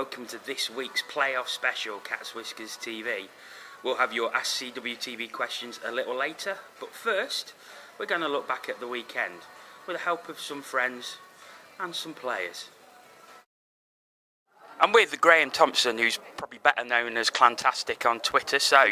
welcome to this week's playoff special, Cats Whiskers TV. We'll have your Ask CWTV questions a little later, but first, we're going to look back at the weekend with the help of some friends and some players. I'm with Graham Thompson, who's probably better known as Clantastic on Twitter, so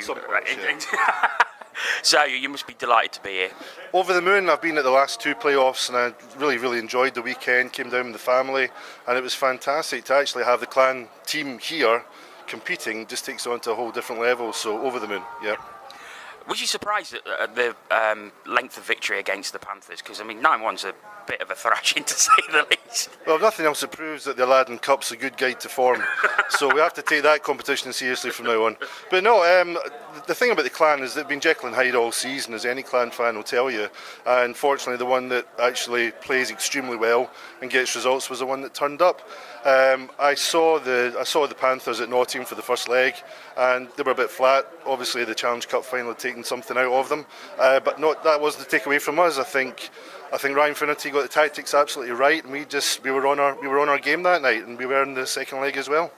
so you must be delighted to be here. Over the moon. I've been at the last two playoffs and I really enjoyed the weekend. Came down with the family and it was fantastic to actually have the clan team here competing. Just takes it on to a whole different level, so over the moon, yeah. Was you surprised at the length of victory against the Panthers? Because, I mean, 9-1's a bit of a thrashing, to say the least. Well, if nothing else, it proves that the Aladdin Cup's a good guide to form. So we have to take that competition seriously from now on. But no, the thing about the clan is they've been Jekyll and Hyde all season, as any clan fan will tell you. And fortunately, the one that actually plays extremely well and gets results was the one that turned up. I saw the Panthers at Nottingham for the first leg, and they were a bit flat. Obviously, the Challenge Cup final had taken something out of them, but that wasn't the takeaway from us. I think Ryan Finnerty got the tactics absolutely right, and we were on our game that night, and we were in the second leg as well.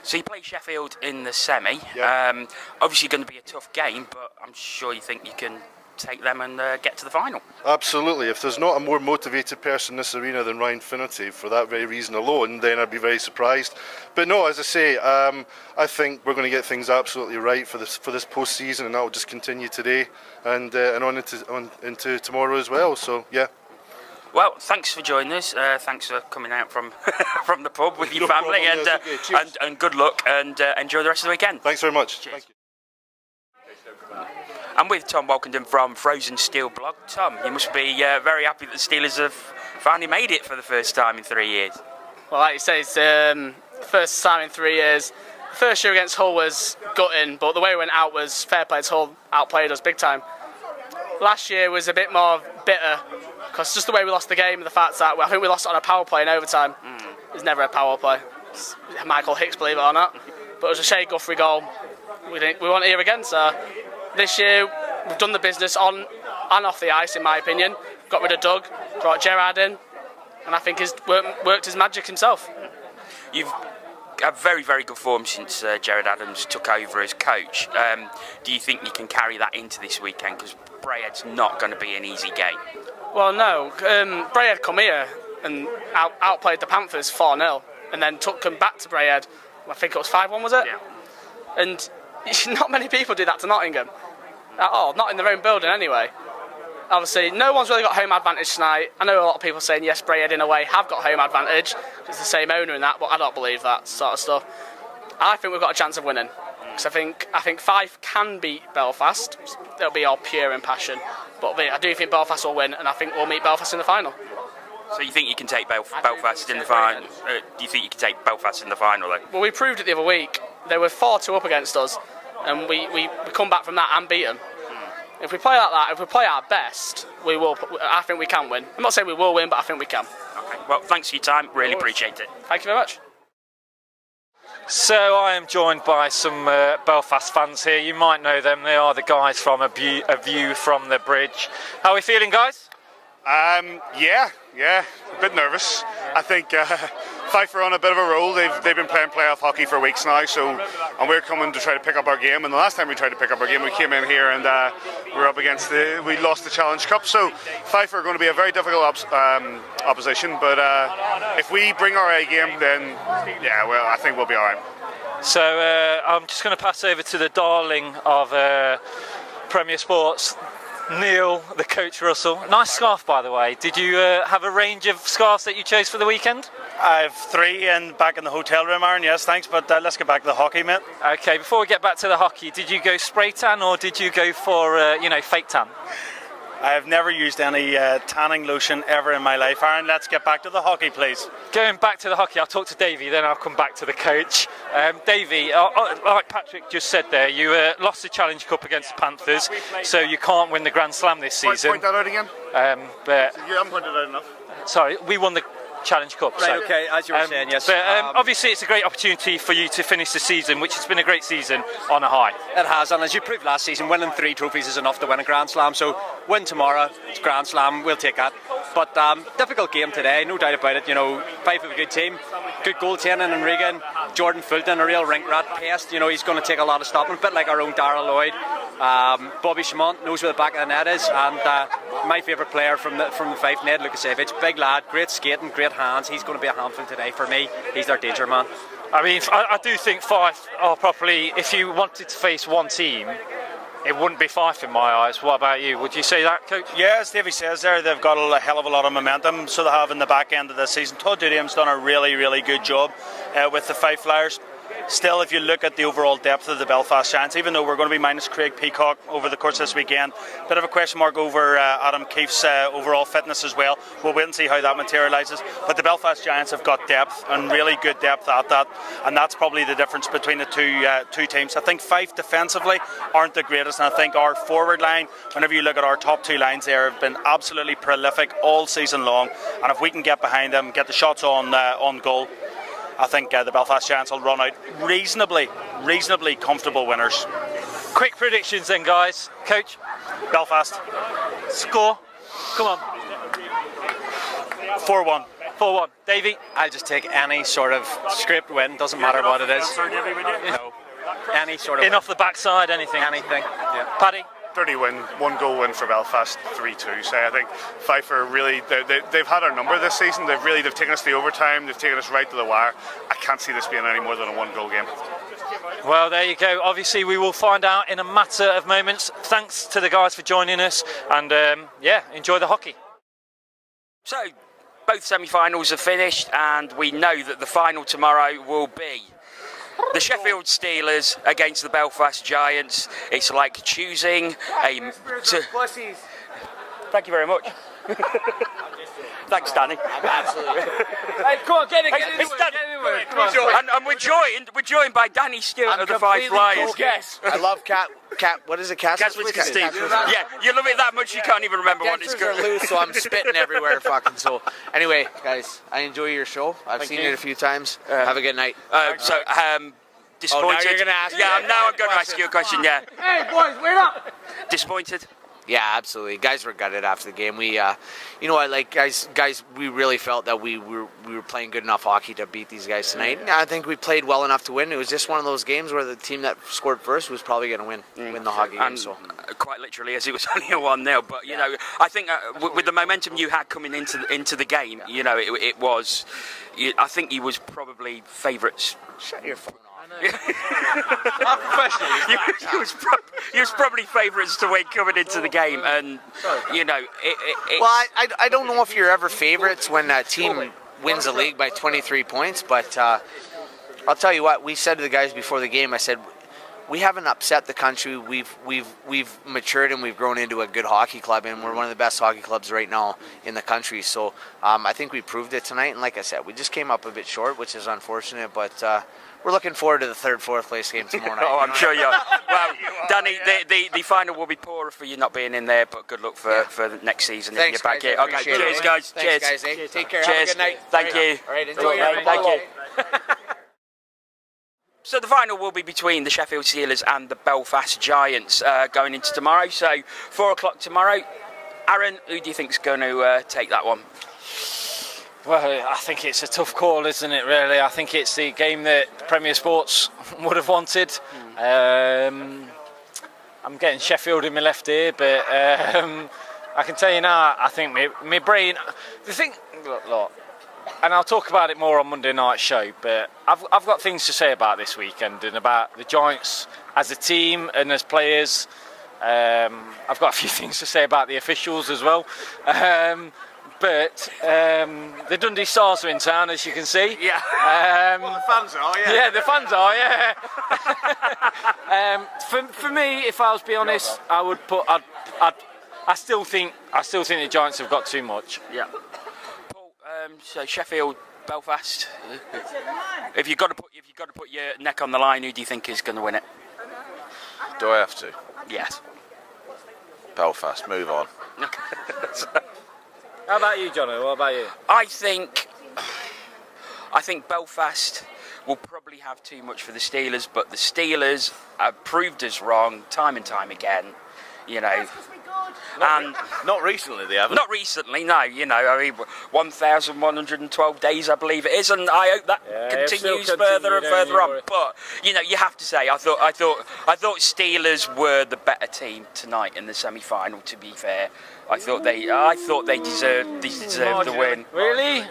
So you play Sheffield in the semi. Yeah. Obviously, going to be a tough game, but I'm sure you think you can take them and get to the final. Absolutely. If there's not a more motivated person in this arena than Ryan Finnerty for that very reason alone, then I'd be very surprised. But no, as I say, I think we're going to get things absolutely right for this post-season, and that will just continue today and on into tomorrow as well. So yeah. Well, thanks for joining us. Thanks for coming out from from the pub with your family, and good luck and enjoy the rest of the weekend. Thanks very much. Cheers. Thank you. I'm with Tom Walkenden from Frozen Steel Blog. Tom, you must be very happy that the Steelers have finally made it for the first time in 3 years. Well, like you say, it's the first time in 3 years. The first year against Hull was gutting, but the way we went out was fair play. Hull outplayed us big time. Last year was a bit more bitter, because just the way we lost the game and the fact that I think we lost it on a power play in overtime. It's never a power play. It's Michael Hicks, believe it or not. But it was a Shea Guthrie goal. We want it here again, so this year we've done the business on and off the ice, in my opinion. Got rid of Doug, brought Gerrard in, and I think he's worked his magic himself. You've had very good form since Gerard Adams took over as coach. Do you think you can carry that into this weekend? Because Brayhead's not going to be an easy game. Well, no. Brayhead come here and outplayed the Panthers 4-0, and then took them back to Brayhead. I think it was 5-1, was it? Yeah. And not many people do that to Nottingham at all, not in their own building anyway. Obviously, no one's really got home advantage tonight. I know a lot of people saying, yes, Brayhead in a way have got home advantage. It's the same owner and that, but I don't believe that sort of stuff. I think we've got a chance of winning. Because I think Fife can beat Belfast. It'll be all pure and passion. But I do think Belfast will win, and I think we'll meet Belfast in the final. So you think you can take Belfast in the final? Do you think you can take Belfast in the final, though? Well, we proved it the other week. They were 4-2 up against us, and we come back from that and beat them. If we play like that, if we play our best, we will. I think we can win. I'm not saying we will win, but I think we can. Okay. Well, thanks for your time. Really appreciate it. Thank you very much. So I am joined by some Belfast fans here. You might know them. They are the guys from A View from the Bridge. How are we feeling, guys? Yeah, a bit nervous. I think Fife are on a bit of a roll. They've been playing playoff hockey for weeks now, and we're coming to try to pick up our game. And the last time we tried to pick up our game, we came in here and we were up against we lost the Challenge Cup. So Fife are going to be a very difficult opposition. But if we bring our A game, then yeah, well, I think we'll be all right. So I'm just going to pass over to the darling of Premier Sports, Neil, the coach Russell. Nice scarf, by the way. Did you have a range of scarves that you chose for the weekend? I have 3 back in the hotel room, Aaron, yes, thanks, but let's get back to the hockey, mate. Okay, before we get back to the hockey, did you go spray tan or did you go for, fake tan? I have never used any tanning lotion ever in my life. Aaron, let's get back to the hockey, please. Going back to the hockey, I'll talk to Davey, then I'll come back to the coach. Davey, like Patrick just said there, you lost the Challenge Cup against the Panthers, so you can't win the Grand Slam this season. Point that out again. But you haven't pointed it out enough. Sorry, we won the Challenge Cup. Right, okay, as you were saying, yes. But obviously it's a great opportunity for you to finish the season, which has been a great season, on a high. It has, and as you proved last season, winning 3 trophies is enough to win a Grand Slam, so win tomorrow, it's Grand Slam, we'll take that. But difficult game today, no doubt about it. Fife have a good team, good goaltending in Regan, Jordan Fulton, a real rink rat pest. You know, he's going to take a lot of stopping, a bit like our own Darrell Lloyd. Bobby Chamont knows where the back of the net is, and my favourite player from the Fife, Ned Lukasevich, big lad, great skating, great hands. He's going to be a handful today for me. He's their danger man. I mean, I do think Fife are properly, if you wanted to face one team, it wouldn't be Fife in my eyes. What about you? Would you say that, Coach? Yeah, as Davey says there, they've got a hell of a lot of momentum, so they have in the back end of the season. Todd Dudiam's done a really good job with the Fife Flyers. Still, if you look at the overall depth of the Belfast Giants, even though we're going to be minus Craig Peacock over the course of this weekend, bit of a question mark over Adam Keefe's overall fitness as well. We'll wait and see how that materialises. But the Belfast Giants have got depth, and really good depth at that, and that's probably the difference between the two teams. I think Fife defensively aren't the greatest, and I think our forward line, whenever you look at our top two lines there, have been absolutely prolific all season long, and if we can get behind them, get the shots on goal, I think the Belfast Giants will run out reasonably comfortable winners. Quick predictions then, guys. Coach? Belfast. Score? Come on. 4-1. 4-1. Davey? I'll just take any sort of script win, doesn't matter what it is. No. Any sort of In win. off the backside, anything? Anything. Yeah. Paddy? 30 win, 1 goal win for Belfast, 3-2. So I think Fife are really, they've had our number this season. They've taken us to overtime. They've taken us right to the wire. I can't see this being any more than a 1 goal game. Well, there you go. Obviously, we will find out in a matter of moments. Thanks to the guys for joining us, and yeah, enjoy the hockey. So, both semi-finals are finished, and we know that the final tomorrow will be the Sheffield Steelers against the Belfast Giants. It's like choosing a... Thank you very much. Thanks, Danny. Absolutely. Hey, come on, get it. And we're joined by Danny Stewart of the Fife Flyers. Yes. I love cat. What is it? Whiskers TV. Yeah, you love it that much you can't even remember what it's called. Are loose, so I'm spitting everywhere. Fucking so. Anyway, guys, I enjoy your show. I've seen it a few times. Have a good night. Disappointed. now you're gonna ask me now I'm going to ask you a question. Yeah. Hey, boys, wait up. Disappointed. Yeah, absolutely. Guys were gutted after the game. We, guys, we really felt that we were playing good enough hockey to beat these guys tonight. I think we played well enough to win. It was just one of those games where the team that scored first was probably going to win the hockey game. So quite literally, as it was only a 1-0. But you know, I think with the momentum you had coming into the game, you know, it was. I think he was probably favourites. shut your phone off. I'm professional. He was probably favourites to win coming into the game, and you know, well, I don't know if you're ever favourites when a team wins a league by 23 points, but I'll tell you what, we said to the guys before the game. I said, we haven't upset the country. We've matured and we've grown into a good hockey club, and we're one of the best hockey clubs right now in the country. So I think we proved it tonight. And like I said, we just came up a bit short, which is unfortunate. But we're looking forward to the third, fourth place game tomorrow night. Oh, I'm sure you are. Well, Danny, the final will be poorer for you not being in there, but good luck for the next season. Thanks, if you're back guys, here. Okay, cheers, guys. Thanks, Cheers, guys. Eh? Take care. Cheers. Have a good night. Thank you. All right, enjoy your Thank you. So the final will be between the Sheffield Steelers and the Belfast Giants going into tomorrow. So 4 o'clock tomorrow. Aaron, who do you think's going to take that one? Well, I think it's a tough call, isn't it, really? I think it's the game that Premier Sports would have wanted. I'm getting Sheffield in my left ear, but I can tell you now, I think my brain... The thing... Look, and I'll talk about it more on Monday night's show, but I've got things to say about this weekend and about the Giants as a team and as players. I've got a few things to say about the officials as well. But the Dundee Stars are in town, as you can see. Yeah. Well, the fans are, yeah. Yeah, the fans are, yeah. For me, if I was to be honest, I would put. I still think the Giants have got too much. Yeah. Paul, so Sheffield, Belfast. If you've got to put your neck on the line, who do you think is going to win it? Do I have to? Yes. Belfast, move on. How about you, Jono? What about you? I think Belfast will probably have too much for the Steelers, but the Steelers have proved us wrong time and time again. you know. And Not recently, they haven't. not recently, no. You know, I mean, 1,112 days, I believe it is, and I hope that continues further and further on. But you know, you have to say, I thought Steelers were the better team tonight in the semi-final. To be fair, I thought they deserved the win. Really?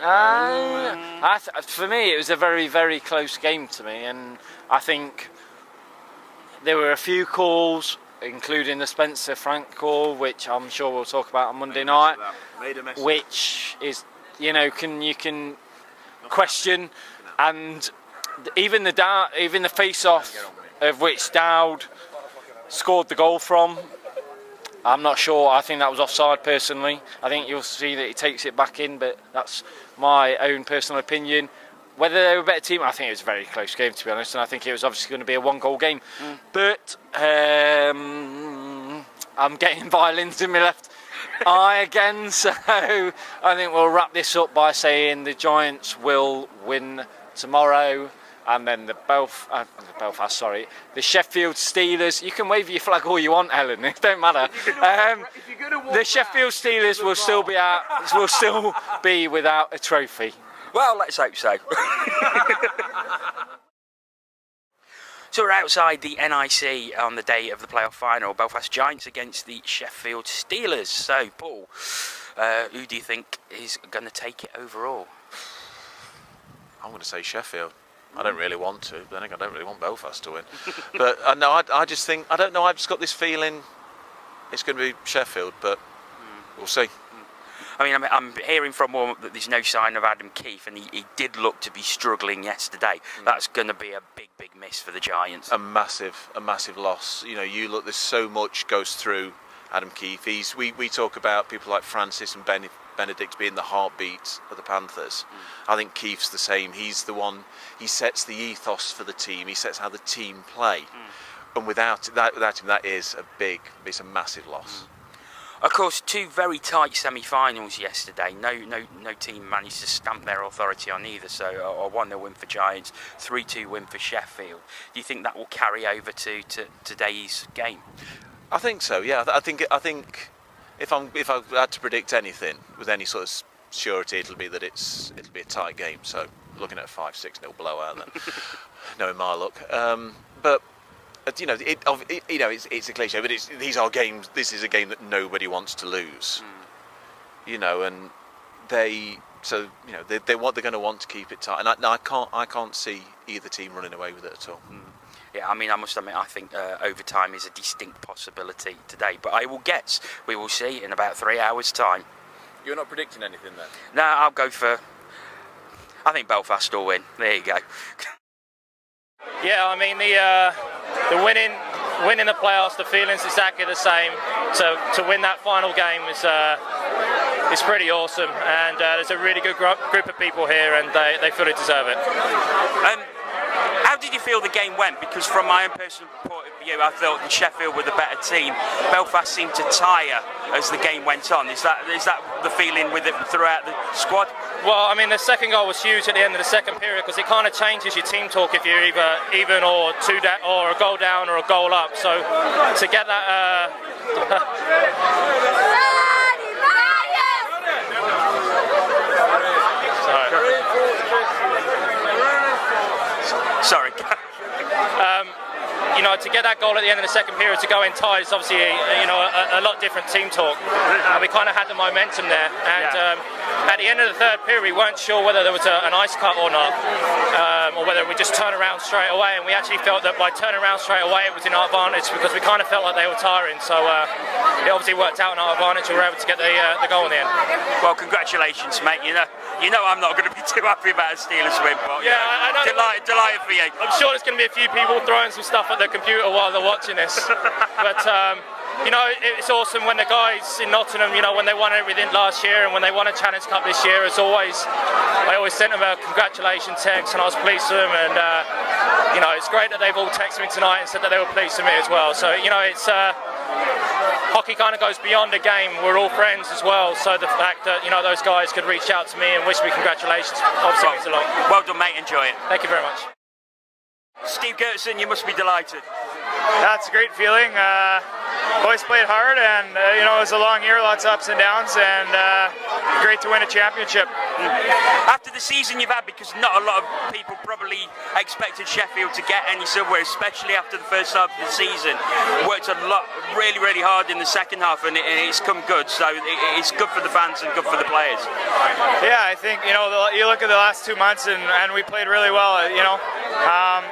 For me, it was a very, very close game to me, and I think there were a few calls, including the Spencer Frank call, which I'm sure we'll talk about on Monday night, which is, you know, you can question, and even the face-off of which Dowd scored the goal from, I'm not sure. I think that was offside personally. I think you'll see that he takes it back in, but that's my own personal opinion. Whether they were a better team, I think it was a very close game, to be honest, and I think it was obviously going to be a one-goal game. But I'm getting violins in my left eye again, so I think we'll wrap this up by saying the Giants will win tomorrow, and then the Sheffield Steelers. You can wave your flag all you want, Helen. It don't matter. The Sheffield Steelers will still be without a trophy. Well, let's hope so. So we're outside the NIC on the day of the playoff final. Belfast Giants against the Sheffield Steelers. So, Paul, who do you think is going to take it overall? I'm going to say Sheffield. I don't really want to, but I don't really want Belfast to win. But no, I just think, I don't know, I've just got this feeling it's going to be Sheffield, but we'll see. I mean, I'm hearing from warm-up that there's no sign of Adam Keefe, and he did look to be struggling yesterday. That's going to be a big miss for the Giants. A massive loss. You know, there's so much goes through Adam Keefe. We talk about people like Francis and Benedict being the heartbeat of the Panthers. I think Keefe's the same. He's the one, he sets the ethos for the team. He sets how the team play. And without him, it's a massive loss. Of course, two very tight semi-finals yesterday. No team managed to stamp their authority on either. So a 1-0 win for Giants, 3-2 win for Sheffield. Do you think that will carry over to today's game? I think so. Yeah, I think if I had to predict anything with any sort of surety, it'll be a tight game. So looking at a 5-6-0 blowout, then knowing my luck. But you know, it's a cliche, but these are games. This is a game that nobody wants to lose. You know, and they're going to want to keep it tight, and I can't see either team running away with it at all. Yeah, I mean, I must admit, I think overtime is a distinct possibility today, but we will see in about 3 hours' time. You're not predicting anything then? No, I'll go for, I think Belfast will win. There you go. Yeah, I mean, the winning the playoffs, the feeling's exactly the same. So to win that final game is pretty awesome, and there's a really good group of people here, and they fully deserve it. How did you feel the game went? Because from my own personal point of view, I felt that Sheffield were the better team. Belfast seemed to tire as the game went on. Is that the feeling with it throughout the squad? Well, I mean, the second goal was huge at the end of the second period, because it kind of changes your team talk if you're either even or or a goal down or a goal up. So to get that. Sorry. You know, to get that goal at the end of the second period to go in ties, obviously, a lot different team talk. And we kind of had the momentum there. And at the end of the third period, we weren't sure whether there was an ice cut or not, or whether we just turn around straight away. And we actually felt that by turning around straight away, it was in our advantage, because we kind of felt like they were tiring. So it obviously worked out in our advantage. We were able to get the goal in the end. Well, congratulations, mate. You know I'm not going to be too happy about a Steelers win, but I know. Delighted for you. I'm sure there's going to be a few people throwing some stuff at the computer while they're watching this. But it's awesome when the guys in Nottingham, when they won everything last year and when they won a Challenge Cup this year, I always sent them a congratulations text, and I was pleased for them. And it's great that they've all texted me tonight and said that they were pleased for me as well. So it's hockey kind of goes beyond the game. We're all friends as well. So the fact that those guys could reach out to me and wish me congratulations obviously means a lot. Well done, mate. Enjoy it. Thank you very much. Steve Goertzen, you must be delighted. That's a great feeling. boys played hard, and it was a long year, lots of ups and downs, and great to win a championship. After the season you've had, because not a lot of people probably expected Sheffield to get any silverware, especially after the first half of the season, worked a lot, really, really hard in the second half, and it's come good. So it's good for the fans and good for the players. Yeah, I think you look at the last 2 months, and we played really well.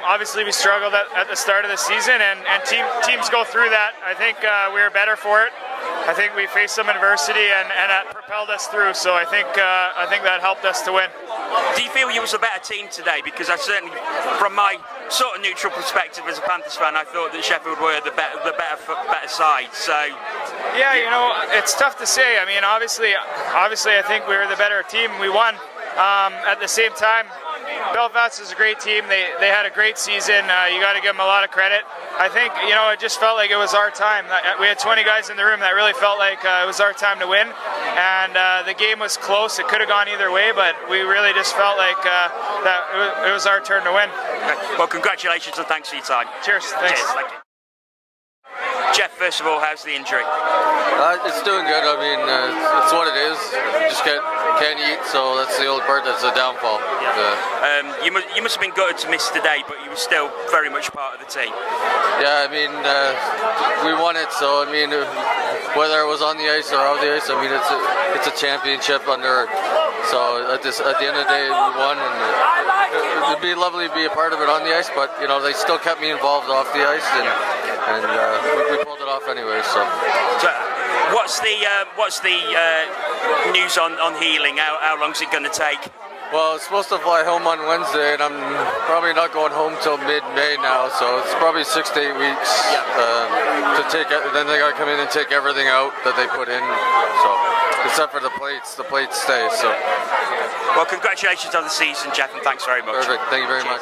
Obviously we struggled at the start of the season, and teams go through that. I think we were better for it. I think we faced some adversity, and that propelled us through. So I think that helped us to win. Do you feel you was a better team today? Because I certainly, from my sort of neutral perspective as a Panthers fan, I thought that Sheffield were the better side. So yeah, it's tough to say. I mean, obviously, I think we were the better team. We won. At the same time, Belfast is a great team. They had a great season. You got to give them a lot of credit. I think it just felt like it was our time. We had 20 guys in the room that really felt like it was our time to win. And the game was close. It could have gone either way, but we really just felt like that it was our turn to win. Okay. Well, congratulations and thanks for your time. Cheers. Thanks. Cheers. Thank you. Jeff, first of all, how's the injury? It's doing good. I mean, it's what it is. You just can't eat, so that's the old part. That's the downfall. Yeah. You must have been gutted to miss today, but you were still very much part of the team. Yeah, I mean, we won it, so I mean, whether it was on the ice or off the ice, I mean, it's a championship under. So at the end of the day, we won, and it'd be lovely to be a part of it on the ice. But they still kept me involved off the ice, and we pulled it off anyway. So what's the news on healing? How long's it going to take? Well, it's supposed to fly home on Wednesday, and I'm probably not going home till mid-May now, so it's probably 6 to 8 weeks to take it. Then they got to come in and take everything out that they put in, so except for the plates stay. So, well, congratulations on the season, Jeff, and thanks very much. Perfect, thank you very much.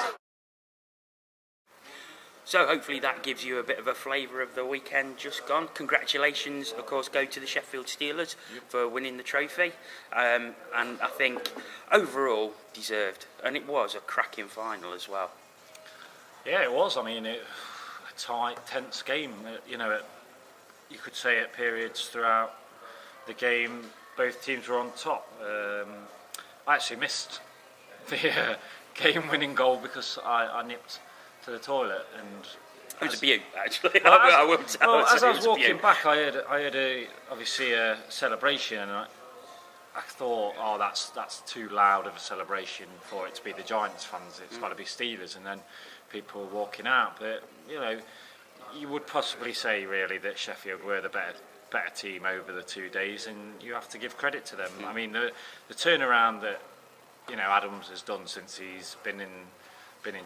So hopefully that gives you a bit of a flavour of the weekend just gone. Congratulations, of course, go to the Sheffield Steelers for winning the trophy. And I think overall deserved. And it was a cracking final as well. Yeah, it was. I mean, a tight, tense game. You could say at periods throughout the game, both teams were on top. I actually missed the game-winning goal because I nipped to the toilet, and it was a beaut, actually. I will tell you. As I was walking back, I heard obviously a celebration, and I thought, oh, that's too loud of a celebration for it to be the Giants fans. It's got to be Steelers, and then people walking out. But you would possibly say really that Sheffield were the better team over the 2 days, and you have to give credit to them. I mean, the turnaround that Adams has done since he's been in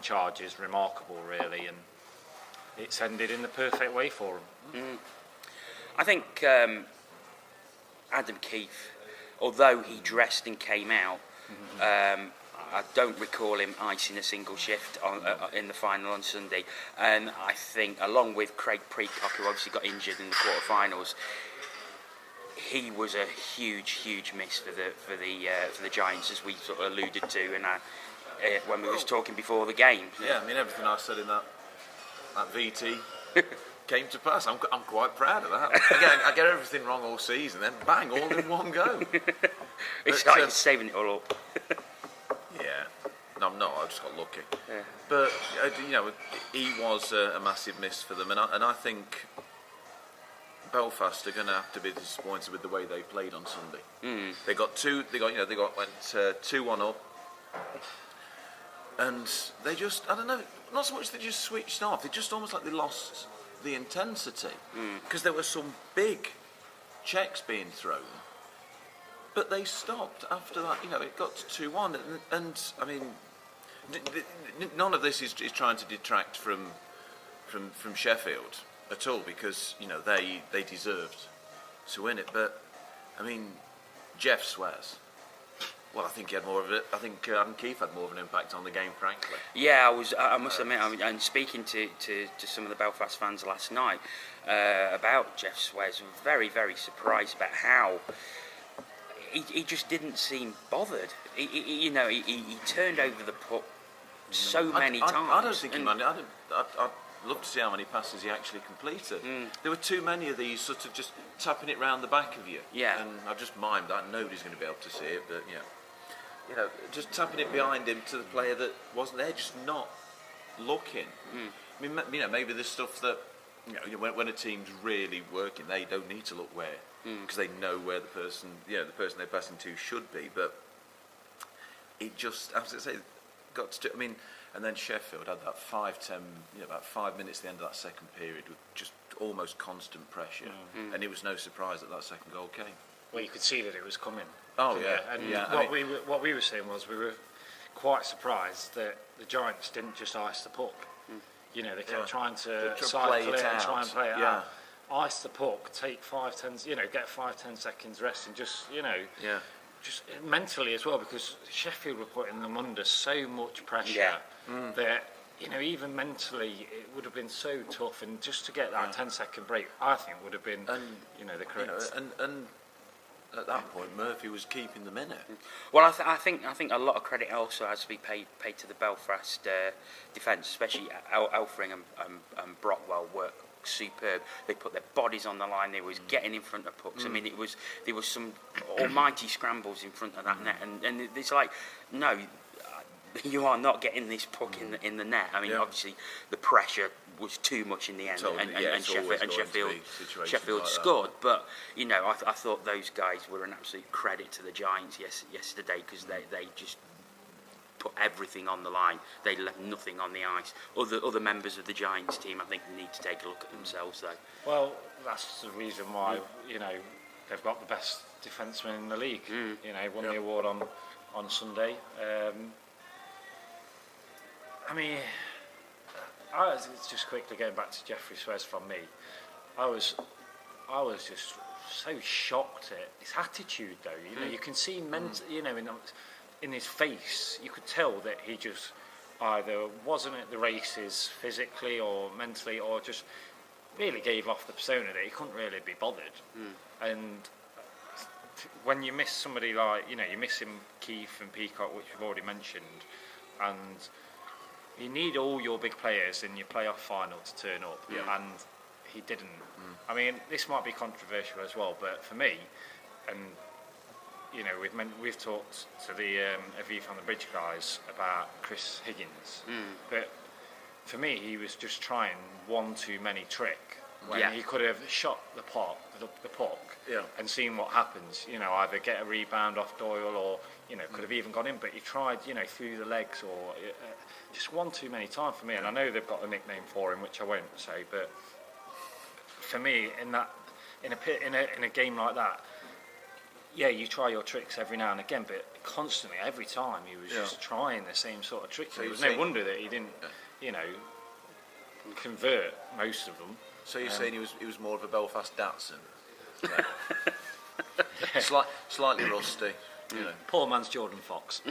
charge is remarkable, really, and it's ended in the perfect way for him. I think Adam Keefe, although he dressed and came out, I don't recall him icing a single shift in the final on Sunday. And I think, along with Craig Precock, who obviously got injured in the quarterfinals, he was a huge miss for the Giants, as we sort of alluded to, and when we was talking before the game. Yeah, I mean, everything I said in that VT came to pass. I'm quite proud of that. Again, I get everything wrong all season, then bang, all in one go. It's like he's saving it all up. Yeah, no, I'm not. I just got lucky. Yeah. But he was a massive miss for them, and I think Belfast are going to have to be disappointed with the way they played on Sunday. They went 2-1 up. And they just, I don't know, not so much they just switched off, it just almost like they lost the intensity. Because there were some big checks being thrown, but they stopped after that. It got to 2-1, and I mean, none of this is trying to detract from Sheffield at all, because they deserved to win it. But I mean, Jeff swears. Well, I think he had more of it. I think Adam Keefe had more of an impact on the game, frankly. Yeah, I must admit, and speaking to some of the Belfast fans last night about Jeff Swears, I'm very, very surprised about how he just didn't seem bothered. He turned over the puck so many times. I don't think he managed. love to see how many passes he actually completed. There were too many of these sort of just tapping it round the back of you. Yeah. And I've just mimed that. Nobody's going to be able to see it, but you know, just tapping it behind him to the player that wasn't there, just not looking. I mean, you know, maybe there's stuff that, you know, when a team's really working, they don't need to look where, because they know where the person they're passing to should be. But it just, as I say, got to. I mean, and then Sheffield had that 5-10, about 5 minutes at the end of that second period with just almost constant pressure, and it was no surprise that second goal came. Well, you could see that it was coming. Oh yeah, and what we were saying was we were quite surprised that the Giants didn't just ice the puck. You know, they kept trying to cycle it and try and play it out. Ice the puck, take 5-10, get 5-10 seconds rest, and just just mentally as well, because Sheffield were putting them under so much pressure that, even mentally it would have been so tough, and just to get that 10-second break, I think would have been, the correct. And at that point, Murphy was keeping them in it. Well, I think a lot of credit also has to be paid to the Belfast defence, especially Elfring and Brockwell were superb. They put their bodies on the line. They was getting in front of pucks. I mean, there was some almighty scrambles in front of that net, and it's like, no, you are not getting this puck in the net. I mean, obviously the pressure was too much in the end, and Sheffield like scored. But I thought those guys were an absolute credit to the Giants yesterday, because they just put everything on the line. They left nothing on the ice. Other members of the Giants team, I think, need to take a look at themselves, though. Well, that's the reason why they've got the best defenseman in the league. Won the award on Sunday. I mean, it's just quickly going back to Jeffrey Swez from me. I was just so shocked at his attitude, though. You can see in his face, you could tell that he just either wasn't at the races physically or mentally, or just really gave off the persona that he couldn't really be bothered. And when you miss somebody like, you miss him, Keith and Peacock, which we've already mentioned, and you need all your big players in your playoff final to turn up, and he didn't. I mean, this might be controversial as well, but for me, and we've talked to the Aviv on the Bridge guys about Chris Higgins, but for me, he was just trying one too many trick when he could have shot the puck, and seen what happens. Either get a rebound off Doyle, or could have even gone in, but he tried, through the legs, or just one too many times for me. And I know they've got a nickname for him, which I won't say, but for me, in a game like that, you try your tricks every now and again, but constantly, every time, he was just trying the same sort of tricks. So it was no wonder that he didn't, convert most of them. So you're saying he was more of a Belfast Datsun? Slightly rusty. Poor man's Jordan Fox.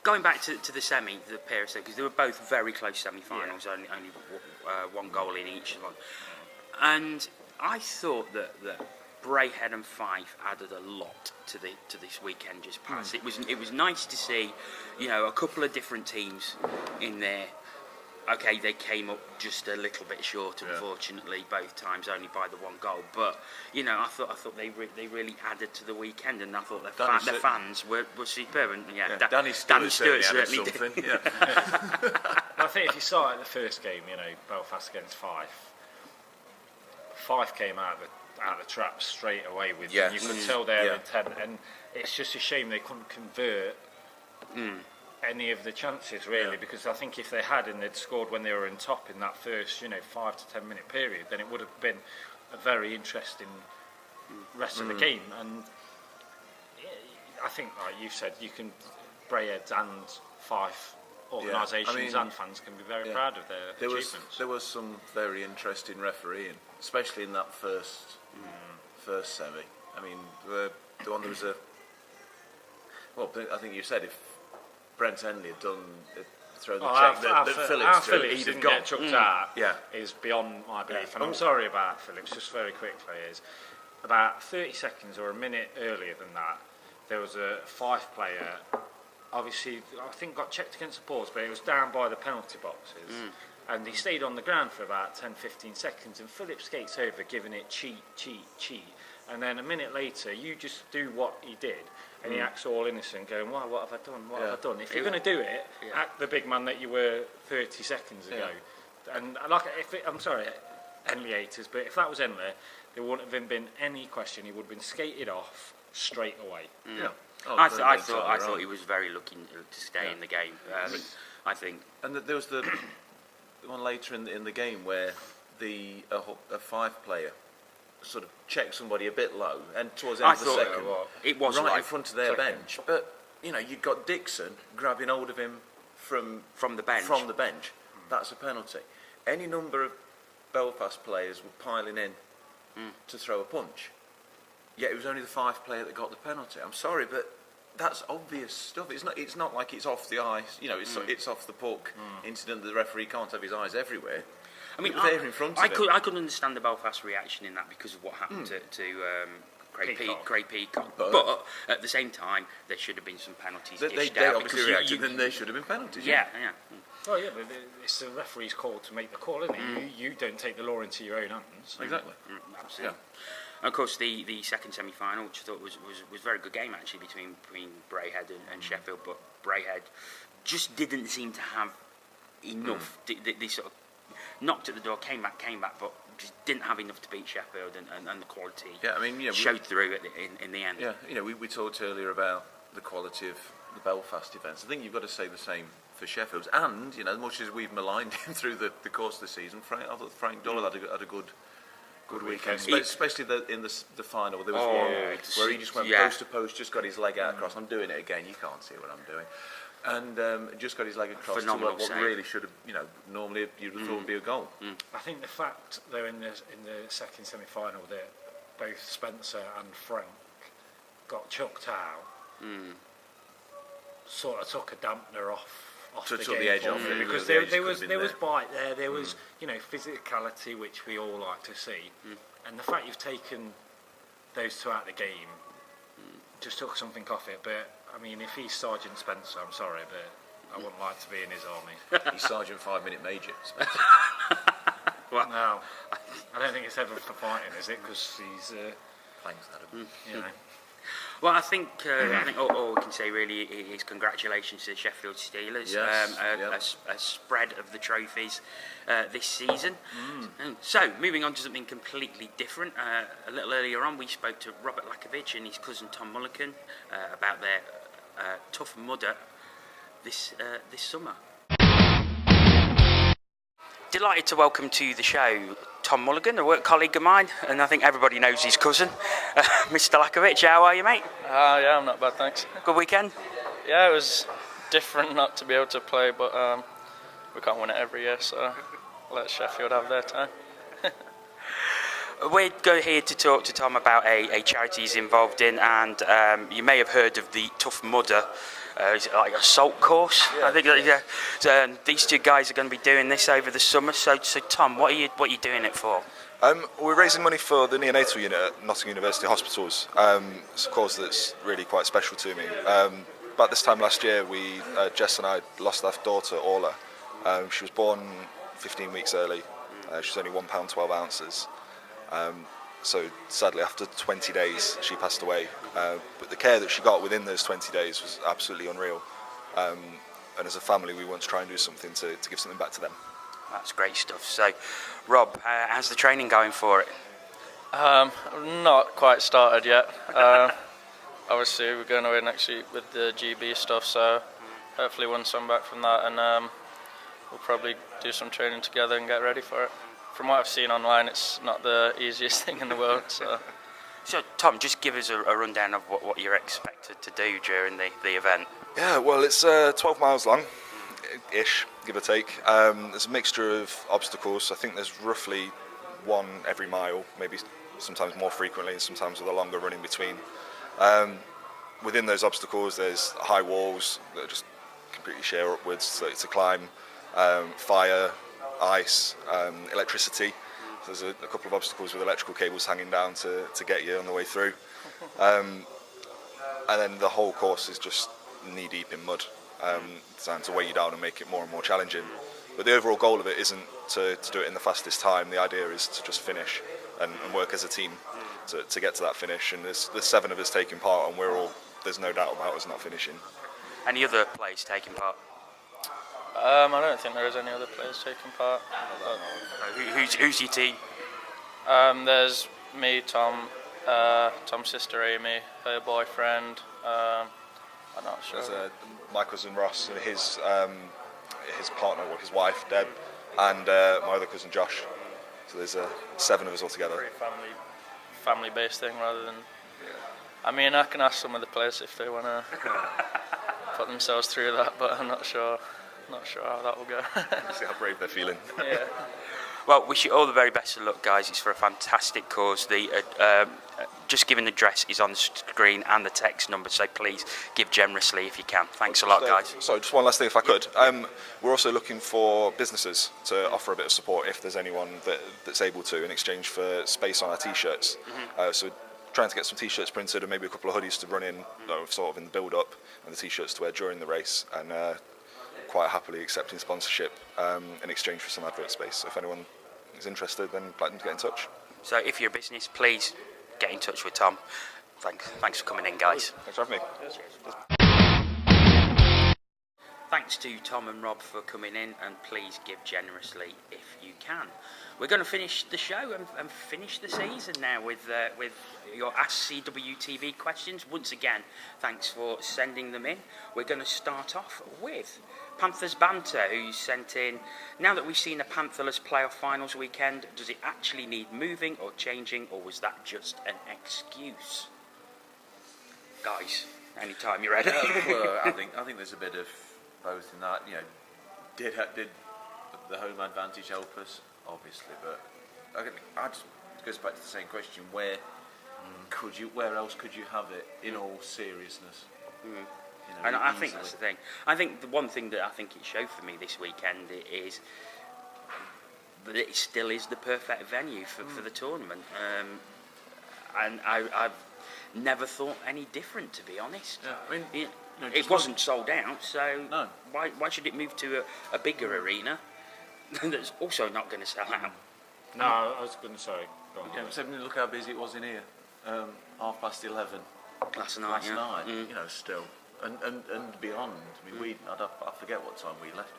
Going back to the semi, the pair of because they were both very close semi-finals, only one goal in each one. And I thought that Braehead and Fife added a lot to this weekend just past. It was nice to see, a couple of different teams in there. Okay, they came up just a little bit short, unfortunately, both times only by the one goal. But I thought they really added to the weekend, and I thought their fans were superb. And Danny Stewart certainly did. I think if you saw it in the first game, Belfast against Fife came out of the trap straight away with them. You could tell their intent, and it's just a shame they couldn't convert any of the chances, really, because I think if they had and they'd scored when they were in top in that first 5 to 10 minute period, then it would have been a very interesting rest of the game. And I think, like you said, you can Braehead and Fife organisations and fans can be very proud of their achievements. There was some very interesting refereeing, especially in that first semi. I mean, the one there was I think you said if Brent Henley had thrown the check that Phillips didn't get chucked out is beyond my belief. And I'm sorry about Phillips, just very quickly, is about 30 seconds or a minute earlier than that, there was a Fife player, obviously, I think got checked against the boards, but it was down by the penalty boxes. And he stayed on the ground for about 10-15 seconds, and Philip skates over, giving it cheat. And then a minute later, you just do what he did, and he acts all innocent, going, "Wow, what have I done? What have I done?" If you're going to do it, act the big man that you were 30 seconds ago. And like, I'm sorry, Henley haters, but if that was Henley, there wouldn't have been any question. He would have been skated off straight away. I thought he was very lucky to stay in the game. I think. And there was the one later in the game where a Fife player sort of checked somebody a bit low, and towards the end of the second, it was right in front of their bench. But you've got Dixon grabbing hold of him from the bench. That's a penalty. Any number of Belfast players were piling in to throw a punch. Yet it was only the Fife player that got the penalty. I'm sorry, but that's obvious stuff. It's not like it's off the ice. It's off the puck incident that the referee can't have his eyes everywhere. I mean, there in front of him. I could understand the Belfast reaction in that because of what happened to Craig Peacock. But at the same time, there should have been some penalties. They obviously reacted, then there should have been penalties. Yeah. Well, yeah, but it's the referee's call to make the call, isn't it? You don't take the law into your own hands. Exactly. Absolutely. And of course, the second semi-final, which I thought was a very good game actually between Braehead and Sheffield, but Braehead just didn't seem to have enough. They sort of knocked at the door, came back, but just didn't have enough to beat Sheffield, and the quality showed through in the end. Yeah, we talked earlier about the quality of the Belfast events. I think you've got to say the same for Sheffield's, and as much as we've maligned him through the course of the season, I thought Frank Dollard had a good weekend, especially in the final. There was one where he just went post to post, just got his leg out across. I'm doing it again. You can't see what I'm doing. And just got his leg across Phenomenal to what really should have, normally you'd have thought would be a goal. I think the fact, though, in the second semi-final that both Spencer and Frank got chucked out, sort of took a dampener off the game the edge off it, because there was bite there was physicality, which we all like to see, and the fact you've taken those two out of the game just took something off it. But I mean, if he's Sergeant Spencer, I'm sorry, but I wouldn't like to be in his army. He's Sergeant 5-minute Major Spencer. Well, no, I don't think it's ever for fighting, is it? Because he's thanks, Adam. Well, I think all we can say really is congratulations to the Sheffield Steelers. Yes, a spread of the trophies this season. So, moving on to something completely different. A little earlier on, we spoke to Robert Lakovic and his cousin Tom Mulligan about their tough mudder this summer. Delighted to welcome to the show Tom Mulligan, a work colleague of mine, and I think everybody knows his cousin, Mr. Lakovic. How are you, mate? Yeah, I'm not bad, thanks. Good weekend? Yeah, it was different not to be able to play, but we can't win it every year, so let Sheffield have their time. We're here to talk to Tom about a charity he's involved in, and you may have heard of the Tough Mudder. Is it like a salt course? Yeah. I think so, these two guys are going to be doing this over the summer. So Tom, what are you doing it for? We're raising money for the neonatal unit at Nottingham University Hospitals. It's a cause that's really quite special to me. About this time last year, Jess and I lost our daughter Orla. She was born 15 weeks early. She was only £1 12 ounces. So sadly, after 20 days, she passed away. But the care that she got within those 20 days was absolutely unreal. And as a family, we want to try and do something to give something back to them. That's great stuff. So, Rob, how's the training going for it? Not quite started yet. Obviously, we're going away next week with the GB stuff, so hopefully win some back from that, and we'll probably do some training together and get ready for it. From what I've seen online, it's not the easiest thing in the world. So Tom, just give us a rundown of what you're expected to do during the event. Yeah, well, it's 12 miles long, ish, give or take. There's a mixture of obstacles. I think there's roughly one every mile, maybe sometimes more frequently, and sometimes with a longer run in between. Within those obstacles, there's high walls that just completely sheer upwards to climb, fire, ice, electricity. So there's a couple of obstacles with electrical cables hanging down to get you on the way through. And then the whole course is just knee-deep in mud, designed to weigh you down and make it more and more challenging. But the overall goal of it isn't to do it in the fastest time. The idea is to just finish and work as a team to get to that finish. And there's 7 of us taking part, and there's no doubt about us not finishing. Any other players taking part? I don't think there is any other players taking part. Who's your team? There's me, Tom, Tom's sister Amy, her boyfriend. I'm not sure. There's my cousin Ross and his partner, or his wife Deb, and my other cousin Josh. So there's 7 of us all together. Very family-based thing rather than. I mean, I can ask some of the players if they want to put themselves through that, but I'm not sure. Not sure how that will go. See how brave they're feeling. Yeah. Well, wish you all the very best of luck, guys. It's for a fantastic cause. The just giving the address is on the screen and the text number, so please give generously if you can. Thanks a lot, guys. Sorry, just one last thing, if I could. We're also looking for businesses to offer a bit of support if there's anyone that's able to, in exchange for space on our T-shirts. So trying to get some T-shirts printed and maybe a couple of hoodies to run in, sort of in the build-up, and the T-shirts to wear during the race, and quite happily accepting sponsorship in exchange for some advert space. So if anyone is interested, then I'd like them to get in touch. So if you're a business, please get in touch with Tom. Thanks for coming in, guys. Thanks for having me. Thanks to Tom and Rob for coming in, and please give generously if you can. We're going to finish the show and finish the season now with your Ask CW TV questions. Once again, thanks for sending them in. We're going to start off with Panthers Banter, who's sent in, now that we've seen a Pantherless playoff finals weekend, does it actually need moving or changing, or was that just an excuse? Guys, anytime you're ready. Well, I think there's a bit of both in that. You know, did the home advantage help us? Obviously, but I just goes back to the same question: where else could you have it in all seriousness? You know, and I think that's the thing. I think the one thing that I think it showed for me this weekend is that it still is the perfect venue for the tournament, and I've never thought any different, to be honest. Yeah, I mean, it wasn't sold out, so why should it move to a bigger arena that's also not going to sell out? No, I was going to say. So look how busy it was in here. 11:30 last night. You know, still. And beyond. I mean, I forget what time we left,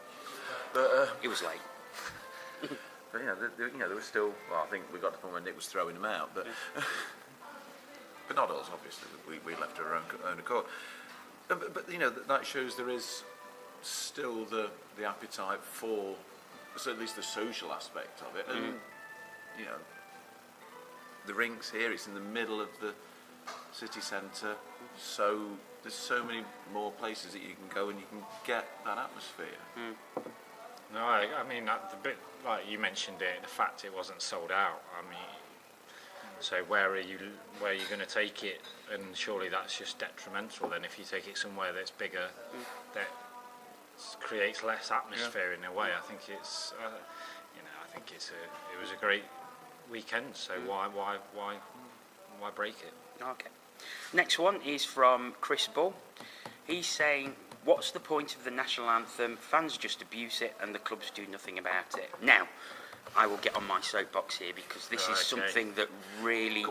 but it was late. But there was still. Well, I think we got to the point where Nick was throwing them out, but but not us, obviously. We left our own accord. But that shows there is still the appetite for, so at least the social aspect of it, and the rink's here. It's in the middle of the city centre, so there's so many more places that you can go and you can get that atmosphere. No, I mean the bit like you mentioned it, the fact it wasn't sold out. I mean, so where are you going to take it? And surely that's just detrimental. Then if you take it somewhere that's bigger, that creates less atmosphere in a way. I think it's it was a great weekend. So why break it? Okay. Next one is from Chris Bull. He's saying, what's the point of the national anthem? Fans just abuse it and the clubs do nothing about it. Now, I will get on my soapbox here because this is something that really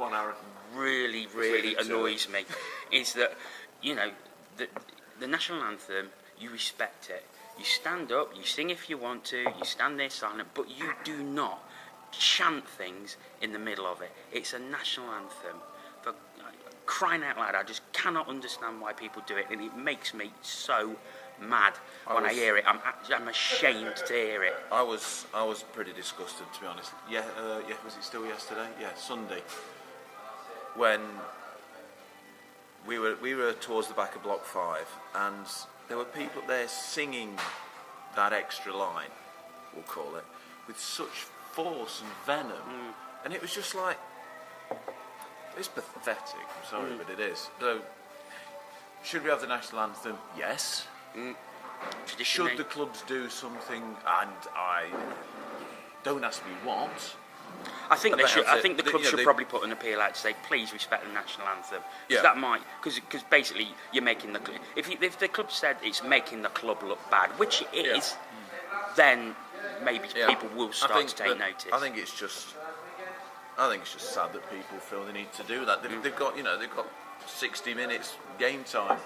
annoys me. Is that, the national anthem, you respect it. You stand up, you sing if you want to, you stand there silent, but you do not chant things in the middle of it. It's a national anthem. For crying out loud, I just cannot understand why people do it, and it makes me so mad when I hear it. I'm ashamed to hear it. I was pretty disgusted, to be honest. Was it still yesterday? Yeah, Sunday, when we were towards the back of Block 5, and there were people there singing that extra line, we'll call it, with such force and venom, and it was just like, it's pathetic. I'm sorry, but it is. So, should we have the national anthem? Yes. Should the clubs do something? And I don't ask me what. I think they should. I think the club should probably put an appeal out to say, please respect the national anthem. Because that might, because basically you're making if the club said it's making the club look bad, which it is, then maybe people will start to take notice. I think it's just sad that people feel they need to do that. They've got 60 minutes game time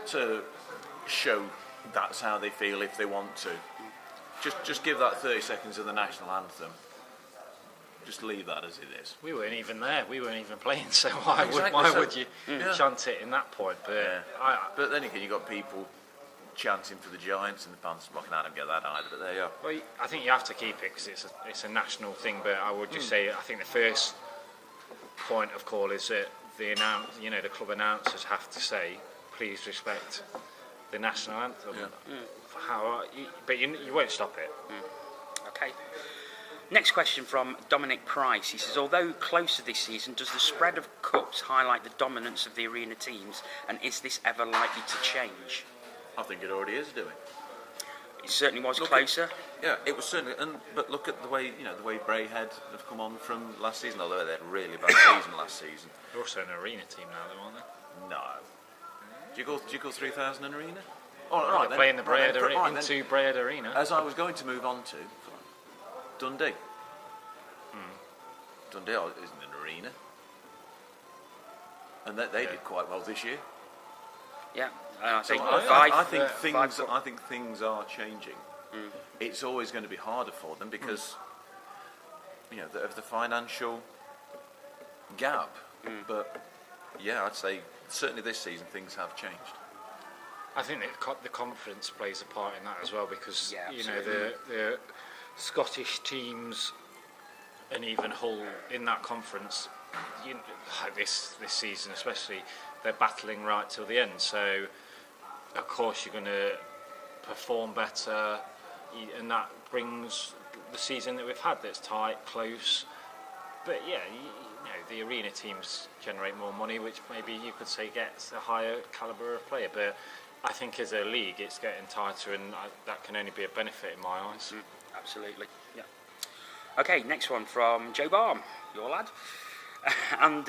to show that's how they feel if they want to. Just give that 30 seconds of the national anthem. Just leave that as it is. We weren't even there. We weren't even playing. So why would you chant it in that point? But but then again, you got people chanting for the Giants, and the fans not going to get that either. But there you are. Well, I think you have to keep it because it's a national thing. But I would just say I think the first point of call is that the club announcers have to say, please respect the national anthem. But you won't stop it. Okay. Next question from Dominic Price. He says, although closer this season, does the spread of cups highlight the dominance of the arena teams, and is this ever likely to change? I think it already is doing. It certainly was closer. It was certainly. But look at the way Braehead have come on from last season. Although they had a really bad season last season. They're also an arena team now, though, aren't they? No. Do you go 3,000 in arena? Oh, right, then. Playing the Braehead Arena. As I was going to move on to Dundee. Dundee isn't an arena, and they did quite well this year. Yeah, I think things are changing. It's always going to be harder for them because of the financial gap. But yeah, I'd say certainly this season things have changed. I think that the conference plays a part in that as well because the Scottish teams and even Hull in that conference, this season especially, they're battling right till the end. So of course you're going to perform better, and that brings the season that we've had that's tight, close. But yeah, the arena teams generate more money, which maybe you could say gets a higher calibre of player. But I think as a league, it's getting tighter, and that can only be a benefit in my eyes. Absolutely, yeah. Okay, next one from Joe Barm, your lad. And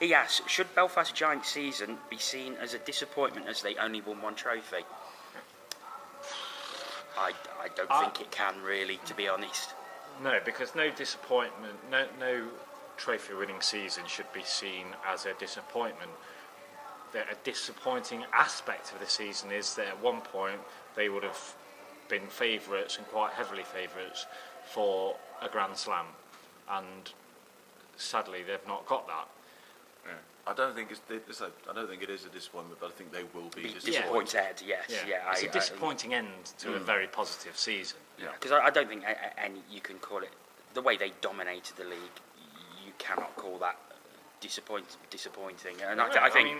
he asks, should Belfast Giants season be seen as a disappointment as they only won one trophy? I don't think it can really, to be honest. No, because no disappointment, no trophy-winning season should be seen as a disappointment. A disappointing aspect of the season is that at one point they would have been favourites and quite heavily favourites for a Grand Slam, and sadly they've not got that. I don't think it is a disappointment, but I think they will be disappointed. Yes, it's a disappointing end to a very positive season. Yeah, because I don't think any you can call it the way they dominated the league. You cannot call that disappointing. And I think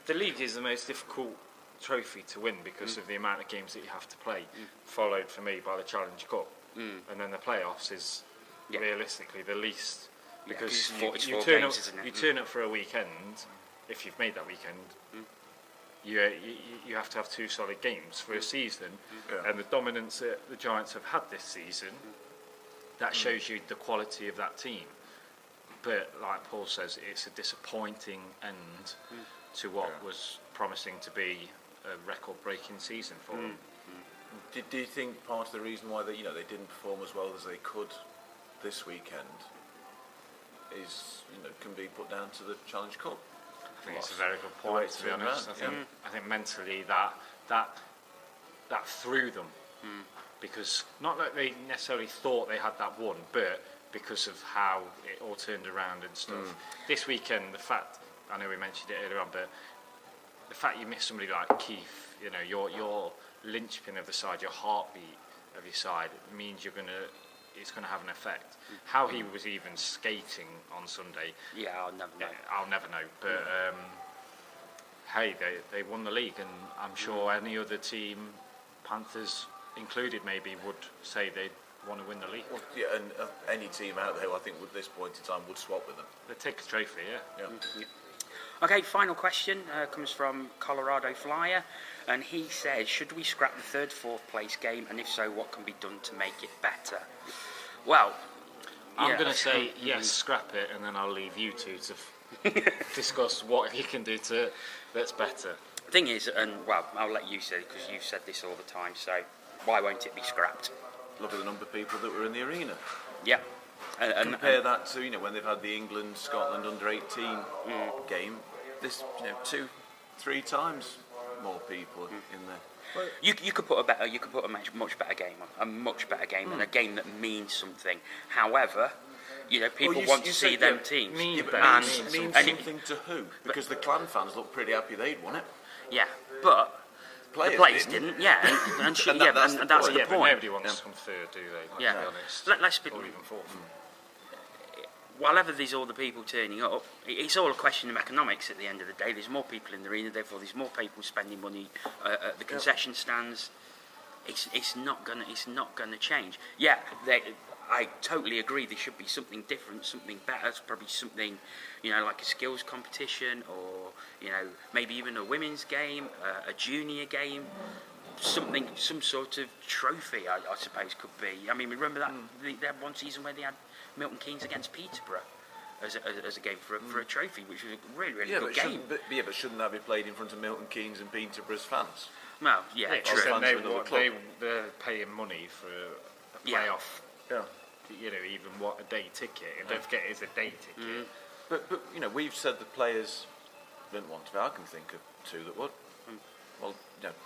the league is the most difficult trophy to win because of the amount of games that you have to play, followed for me by the Challenge Cup, and then the playoffs is realistically the least. Because you turn up for a weekend, if you've made that weekend, you have to have two solid games for a season, and the dominance that the Giants have had this season, that shows you the quality of that team. But like Paul says, it's a disappointing end to what was promising to be a record-breaking season for them. Do you think part of the reason why they didn't perform as well as they could this weekend can be put down to the Challenge Cup? I think it's a very good point, to be honest. I think mentally that threw them, because not that they necessarily thought they had that won, but because of how it all turned around and stuff. This weekend, the fact, I know we mentioned it earlier on, but the fact you miss somebody like Keith, your linchpin of the side, your heartbeat of your side, it means it's going to have an effect. How he was even skating on Sunday, I'll never know. I'll never know. But hey, they won the league, and I'm sure any other team, Panthers included, maybe would say they'd want to win the league. Well, and any team out there, I think, at this point in time, would swap with them. They take a trophy, Okay, final question comes from Colorado Flyer, and he says, should we scrap the third, fourth place game, and if so, what can be done to make it better? Well, I'm going to say yes, scrap it, and then I'll leave you two to discuss what you can do that's better. The thing is, and well, I'll let you say it because you've said this all the time, so why won't it be scrapped? look at the number of people that were in the arena. Yeah. Compare that to when they've had the England Scotland under 18 game. This 2-3 times more people in there. You could put a much better game on, and a game that means something. However, people want to see them teams. Means something to who? Because the Clan fans look pretty happy they'd won it. Yeah, but the players didn't. Yeah, and that's the point. But nobody wants to come third, do they? Yeah. To be honest. Let's be. Or even fourth. Whatever there's all the people turning up, it's all a question of economics at the end of the day. There's more people in the arena, therefore there's more people spending money at the concession stands. It's not gonna change. Yeah, I totally agree. There should be something different, something better. It's probably something, like a skills competition, or maybe even a women's game, a junior game. Some sort of trophy, I suppose, could be. I mean, remember that they had one season where they had Milton Keynes against Peterborough as a game for a trophy, which was a really good game. But shouldn't that be played in front of Milton Keynes and Peterborough's fans? Well, yeah, true. They're paying money for a playoff. Yeah. Even what a day ticket, and don't forget it's a day ticket. But we've said the players didn't want to be. I can think of two that would. Well,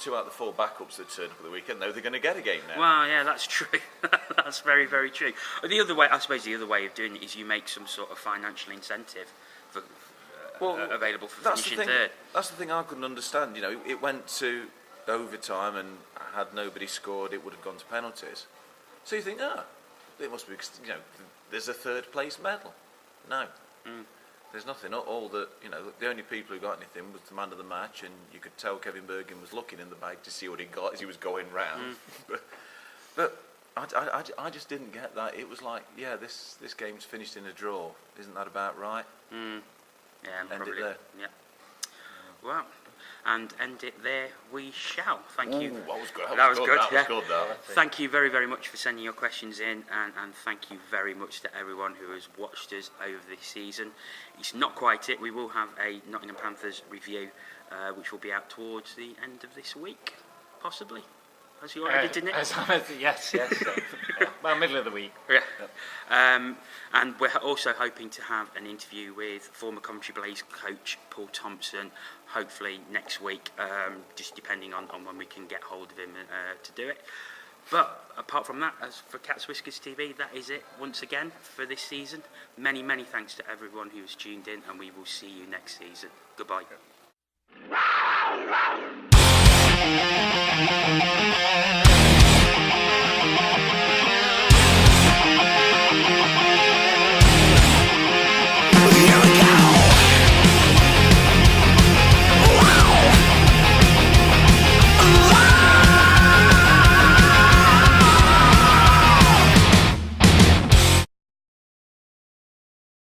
2 out of the 4 backups that turned up at the weekend, they're going to get a game now. Well, yeah, that's true. That's very, very true. The other way, I suppose, the other way of doing it is you make some sort of financial incentive for, available for finishing third. That's the thing I couldn't understand. It went to overtime, and had nobody scored, it would have gone to penalties. So you think, it must be, there's a third place medal. No. There's nothing. All that the only people who got anything was the man of the match, and you could tell Kevin Bergen was looking in the bag to see what he got as he was going round. But I just didn't get that. It was like, this game's finished in a draw. Isn't that about right? Yeah, end probably. it there. Yeah. Well, and end it there we shall. Thank you. That was good. That was good. That was good. Thank you very, very much for sending your questions in, and thank you very much to everyone who has watched us over this season. It's not quite it. We will have a Nottingham Panthers review, which will be out towards the end of this week, possibly. As you already did, Nick? Yes. Well, middle of the week. Yeah. And we're also hoping to have an interview with former Coventry Blaze coach Paul Thompson, hopefully next week, just depending on when we can get hold of him to do it. But apart from that, as for Cats Whiskers TV, that is it once again for this season. Many, many thanks to everyone who has tuned in, and we will see you next season. Goodbye.